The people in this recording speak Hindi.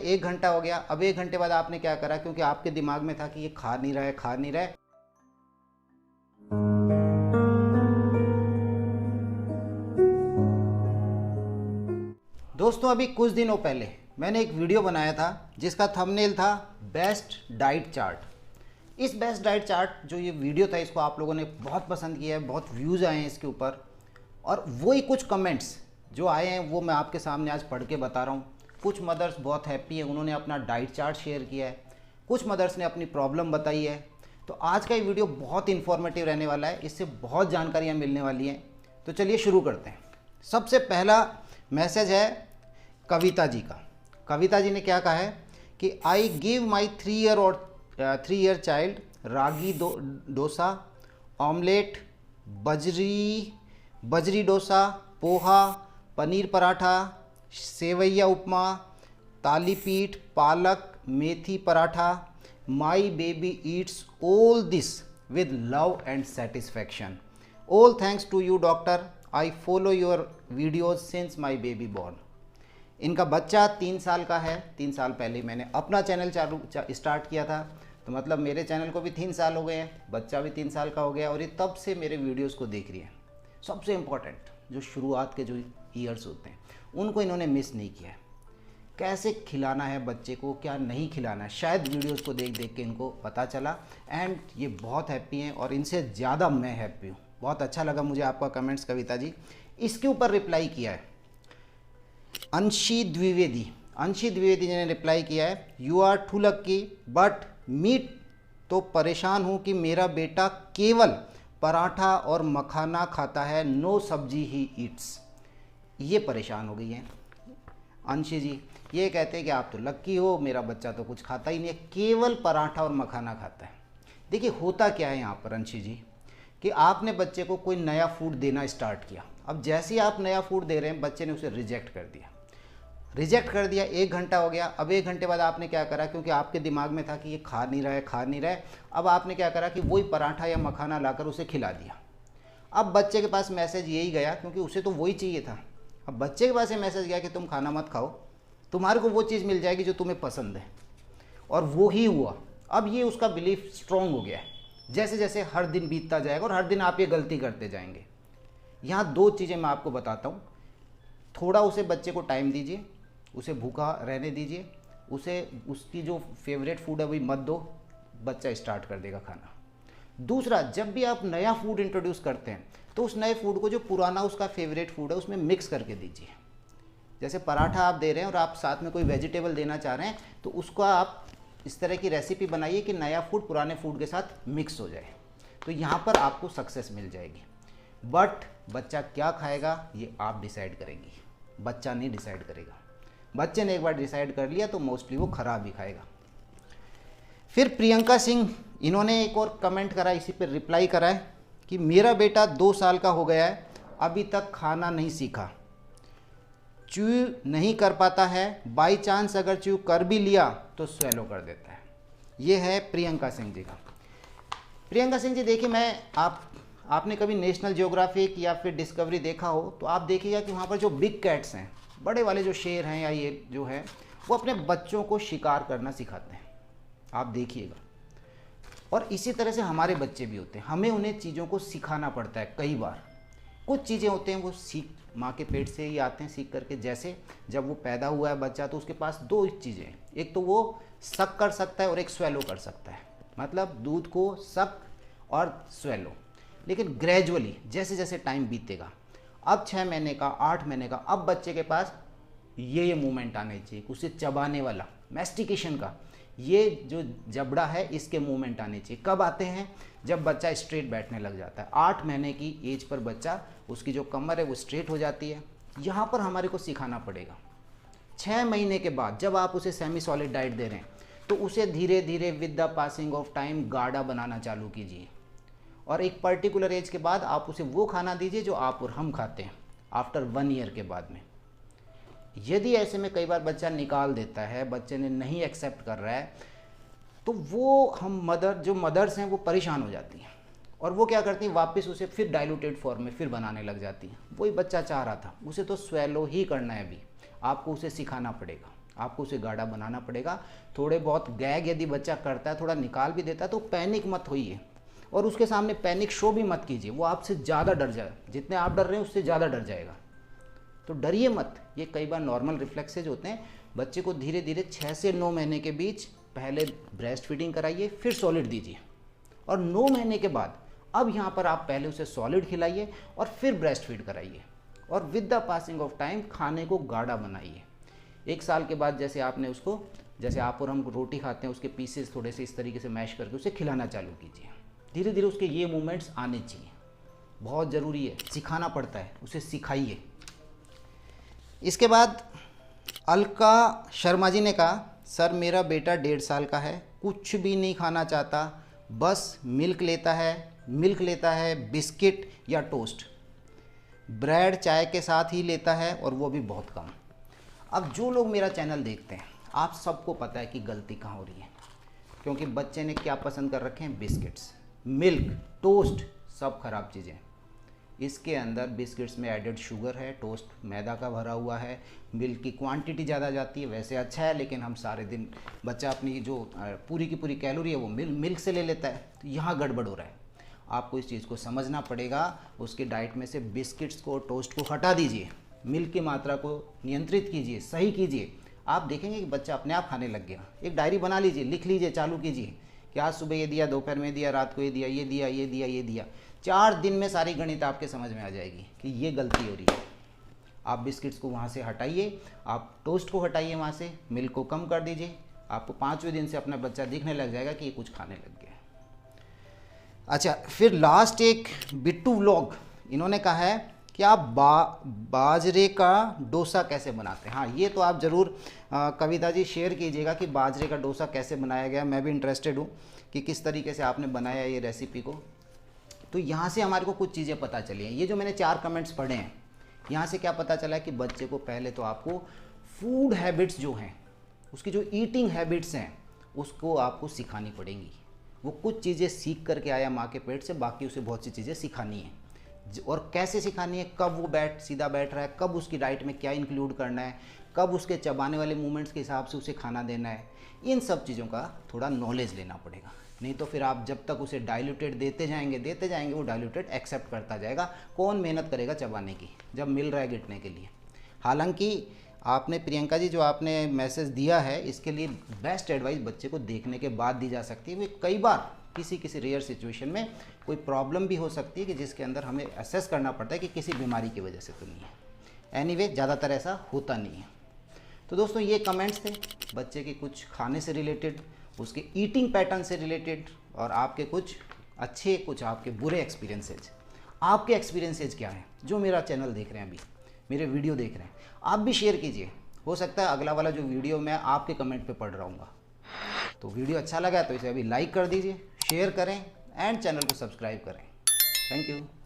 1 घंटा हो गया, अब 1 घंटे बाद आपने क्या करा, क्योंकि आपके दिमाग में था कि ये खा नहीं रहा है, खा नहीं रहा है। दोस्तों अभी कुछ दिनों पहले मैंने एक वीडियो बनाया था जिसका थंबनेल था बेस्ट डाइट चार्ट। इस बेस्ट डाइट चार्ट जो ये वीडियो था, इसको आप लोगों ने बहुत पसंद किया है, बहुत व्यूज़ आए हैं इसके ऊपर, और वही कुछ कमेंट्स जो आए हैं वो मैं आपके सामने आज पढ़ के बता रहा हूँ। कुछ मदर्स बहुत हैप्पी हैं, उन्होंने अपना डाइट चार्ट शेयर किया है, कुछ मदर्स ने अपनी प्रॉब्लम बताई है। तो आज का ये वीडियो बहुत इन्फॉर्मेटिव रहने वाला है, इससे बहुत जानकारियाँ मिलने वाली हैं। तो चलिए शुरू करते हैं। सबसे पहला मैसेज है कविता जी का। कविता जी ने क्या कहा है कि I give my 3 year child ragi dosa, omelette, bajri dosa, poha, paneer paratha, sevaiya upma, thalipeeth, palak, methi paratha. My baby eats all this with love and satisfaction. All thanks to you doctor, I follow your videos since my baby born. इनका बच्चा 3 साल का है। 3 साल पहले मैंने अपना चैनल स्टार्ट किया था, तो मतलब मेरे चैनल को भी 3 साल हो गए हैं, बच्चा भी 3 साल का हो गया और ये तब से मेरे वीडियोस को देख रही है। सबसे इम्पॉर्टेंट जो शुरुआत के जो ईयर्स होते हैं उनको इन्होंने मिस नहीं किया है। कैसे खिलाना है बच्चे को, क्या नहीं खिलाना है, शायद वीडियोस को देख देख के इनको पता चला एंड ये बहुत हैप्पी हैं और इनसे ज़्यादा मैं हैप्पी हूँ। बहुत अच्छा लगा मुझे आपका कमेंट्स कविता जी। इसके ऊपर रिप्लाई किया है अंशी द्विवेदी जी ने रिप्लाई किया है, you are too lucky but me तो परेशान हूँ कि मेरा बेटा केवल पराठा और मखाना खाता है, नो सब्जी ही ईट्स। ये परेशान हो गई हैं अंशी जी। ये कहते हैं कि आप तो लक्की हो, मेरा बच्चा तो कुछ खाता ही नहीं है, केवल पराठा और मखाना खाता है। देखिए होता क्या है यहाँ पर अंशी जी कि आपने बच्चे को कोई नया फूड देना स्टार्ट किया। अब जैसे ही आप नया फूड दे रहे हैं बच्चे ने उसे रिजेक्ट कर दिया। 1 घंटा हो गया, अब 1 घंटे बाद आपने क्या करा, क्योंकि आपके दिमाग में था कि ये खा नहीं रहा है, अब आपने क्या करा कि वही पराठा या मखाना लाकर उसे खिला दिया। अब बच्चे के पास मैसेज यही गया, क्योंकि उसे तो वही चाहिए था। अब बच्चे के पास ये मैसेज गया कि तुम खाना मत खाओ, तुम्हारे को वो चीज़ मिल जाएगी जो तुम्हें पसंद है, और वो ही हुआ। अब ये उसका बिलीफ स्ट्रॉन्ग हो गया है। जैसे जैसे हर दिन बीतता जाएगा और हर दिन आप ये गलती करते जाएंगे। यहाँ 2 चीज़ें मैं आपको बताता हूँ। थोड़ा उसे बच्चे को टाइम दीजिए, उसे भूखा रहने दीजिए, उसे उसकी जो फेवरेट फूड है वही मत दो, बच्चा स्टार्ट कर देगा खाना। दूसरा, जब भी आप नया फूड इंट्रोड्यूस करते हैं तो उस नए फूड को जो पुराना उसका फेवरेट फूड है उसमें मिक्स करके दीजिए। जैसे पराठा आप दे रहे हैं और आप साथ में कोई वेजिटेबल देना चाह रहे हैं, तो उसका आप इस तरह की रेसिपी बनाइए कि नया फूड पुराने फूड के साथ मिक्स हो जाए। तो यहाँ पर आपको सक्सेस मिल जाएगी। बट बच्चा क्या खाएगा ये आप डिसाइड करेंगी, बच्चा नहीं डिसाइड करेगा। बच्चे ने एक बार डिसाइड कर लिया तो मोस्टली वो खराब ही खाएगा। फिर प्रियंका सिंह, इन्होंने एक और कमेंट करा, इसी पर रिप्लाई करा है कि मेरा बेटा 2 साल का हो गया है, अभी तक खाना नहीं सीखा, च्यू नहीं कर पाता है, बाई चांस अगर च्यू कर भी लिया तो स्वेलो कर देता है। ये है प्रियंका सिंह जी का। प्रियंका सिंह जी देखिए, आपने कभी नेशनल ज्योग्राफिक या फिर डिस्कवरी देखा हो तो आप देखिएगा कि वहाँ पर जो बिग कैट्स हैं, बड़े वाले जो शेर हैं या ये जो है, वो अपने बच्चों को शिकार करना सिखाते हैं। आप देखिएगा। और इसी तरह से हमारे बच्चे भी होते हैं, हमें उन्हें चीज़ों को सिखाना पड़ता है। कई बार कुछ चीज़ें होते हैं वो माँ के पेट से ही आते हैं सीख करके। जैसे जब वो पैदा हुआ है बच्चा तो उसके पास 2 चीज़ें हैं, एक तो वो सक कर सकता है और एक स्वेलो कर सकता है, मतलब दूध को सक और स्वेलो। लेकिन ग्रेजुअली जैसे जैसे टाइम बीतेगा, अब 6 महीने का, 8 महीने का, अब बच्चे के पास ये मूवमेंट आने चाहिए, उसे चबाने वाला, मैस्टिकेशन का ये जो जबड़ा है इसके मूवमेंट आने चाहिए। कब आते हैं? जब बच्चा स्ट्रेट बैठने लग जाता है। 8 महीने की एज पर बच्चा, उसकी जो कमर है वो स्ट्रेट हो जाती है। यहाँ पर हमारे को सिखाना पड़ेगा। 6 महीने के बाद जब आप उसे सेमी सॉलिड डाइट दे रहे हैं तो उसे धीरे धीरे with the passing of time गाढ़ा बनाना चालू कीजिए, और एक पर्टिकुलर एज के बाद आप उसे वो खाना दीजिए जो आप और हम खाते हैं आफ्टर 1 ईयर के बाद में। यदि ऐसे में कई बार बच्चा निकाल देता है, बच्चे ने नहीं एक्सेप्ट कर रहा है, तो वो हम मदर्स हैं वो परेशान हो जाती हैं और वो क्या करती हैं, वापस उसे फिर डाइल्यूटेड फॉर्म में फिर बनाने लग जाती हैं। वही बच्चा चाह रहा था, उसे तो स्वेलो ही करना है, अभी आपको उसे सिखाना पड़ेगा। आपको उसे गाढ़ा बनाना पड़ेगा। थोड़े बहुत गैग यदि बच्चा करता है, थोड़ा निकाल भी देता है, तो पैनिक मत होइए और उसके सामने पैनिक शो भी मत कीजिए। वो आपसे ज़्यादा डर जाए, जितने आप डर रहे हैं उससे ज़्यादा डर जाएगा। तो डरिए मत, ये कई बार नॉर्मल रिफ्लेक्सेज होते हैं। बच्चे को धीरे धीरे 6 से 9 महीने के बीच पहले ब्रेस्ट फीडिंग कराइए, फिर सॉलिड दीजिए, और 9 महीने के बाद अब यहाँ पर आप पहले उसे सॉलिड खिलाइए और फिर ब्रेस्ट फीड कराइए, और with the passing of time खाने को गाढ़ा बनाइए। 1 साल के बाद जैसे आपने उसको, जैसे आप और हम रोटी खाते हैं, उसके पीसेस थोड़े से इस तरीके से मैश करके उसे खिलाना चालू कीजिए। धीरे धीरे उसके ये मूवमेंट्स आने चाहिए, बहुत ज़रूरी है, सिखाना पड़ता है, उसे सिखाइए। इसके बाद अलका शर्मा जी ने कहा, सर मेरा बेटा 1.5 साल का है, कुछ भी नहीं खाना चाहता, बस मिल्क लेता है, बिस्किट या टोस्ट, ब्रेड चाय के साथ ही लेता है, और वो भी बहुत कम। अब जो लोग मेरा चैनल देखते हैं, आप सबको पता है कि गलती कहाँ हो रही है, क्योंकि बच्चे ने क्या पसंद कर रखे हैं, बिस्किट्स, मिल्क, टोस्ट, सब खराब चीज़ें। इसके अंदर बिस्किट्स में एडेड शुगर है, टोस्ट मैदा का भरा हुआ है, मिल्क की क्वांटिटी ज़्यादा जाती है। वैसे अच्छा है, लेकिन हम सारे दिन बच्चा अपनी जो पूरी की पूरी कैलोरी है वो मिल्क से ले लेता है, तो यहाँ गड़बड़ हो रहा है। आपको इस चीज़ को समझना पड़ेगा। उसके डाइट में से बिस्किट्स को, टोस्ट को हटा दीजिए, मिल्क की मात्रा को नियंत्रित कीजिए, सही कीजिए। आप देखेंगे कि बच्चा अपने आप खाने लग गया। एक डायरी बना लीजिए, लिख लीजिए, चालू कीजिए कि आज सुबह ये दिया, दोपहर में दिया, रात को ये दिया, ये दिया, ये दिया, ये दिया। 4 दिन में सारी गणित आपके समझ में आ जाएगी कि ये गलती हो रही है। आप बिस्किट्स को वहाँ से हटाइए, आप टोस्ट को हटाइए वहाँ से, मिल्क को कम कर दीजिए। आपको 5वें दिन से अपना बच्चा दिखने लग जाएगा कि ये कुछ खाने लग गया। अच्छा, फिर लास्ट एक बिट्टू व्लॉग, इन्होंने कहा है कि आप बाजरे का डोसा कैसे बनाते हैं। हाँ, ये तो आप ज़रूर कविता जी शेयर कीजिएगा कि बाजरे का डोसा कैसे बनाया गया। मैं भी इंटरेस्टेड हूँ कि किस तरीके से आपने बनाया ये रेसिपी को। तो यहाँ से हमारे को कुछ चीज़ें पता चली हैं। ये जो मैंने 4 कमेंट्स पढ़े हैं, यहाँ से क्या पता चला है कि बच्चे को पहले तो आपको फूड हैबिट्स जो हैं, उसकी जो ईटिंग हैबिट्स हैं, उसको आपको सिखानी पड़ेंगी। वो कुछ चीज़ें सीख करके आया माँ के पेट से, बाकी उसे बहुत सी चीज़ें सिखानी है। और कैसे सिखानी है, कब वो सीधा बैठ रहा है, कब उसकी डाइट में क्या इंक्लूड करना है, कब उसके चबाने वाले मूवमेंट्स के हिसाब से उसे खाना देना है, इन सब चीज़ों का थोड़ा नॉलेज लेना पड़ेगा। नहीं तो फिर आप जब तक उसे डाइल्यूटेड देते जाएंगे, वो डाइल्यूटेड एक्सेप्ट करता जाएगा। कौन मेहनत करेगा चबाने की, जब मिल रहा है गिरने के लिए। हालांकि आपने प्रियंका जी जो आपने मैसेज दिया है, इसके लिए बेस्ट एडवाइस बच्चे को देखने के बाद दी जा सकती है। वो कई बार किसी रेयर सिचुएशन में कोई प्रॉब्लम भी हो सकती है कि जिसके अंदर हमें असेस करना पड़ता है कि किसी बीमारी की वजह से तो नहीं है। एनीवे, ज़्यादातर ऐसा होता नहीं है। तो दोस्तों, ये कमेंट्स थे बच्चे के कुछ खाने से रिलेटेड, उसके ईटिंग पैटर्न से रिलेटेड, और आपके कुछ अच्छे, कुछ आपके बुरे एक्सपीरियंसेज। आपके एक्सपीरियंसेज क्या हैं जो मेरा चैनल देख रहे हैं, अभी मेरे वीडियो देख रहे हैं, आप भी शेयर कीजिए। हो सकता है अगला वाला जो वीडियो मैं आपके कमेंट पे पढ़ रहा हूँ। तो वीडियो अच्छा लगा तो इसे अभी लाइक कर दीजिए, शेयर करें एंड चैनल को सब्सक्राइब करें। Thank you.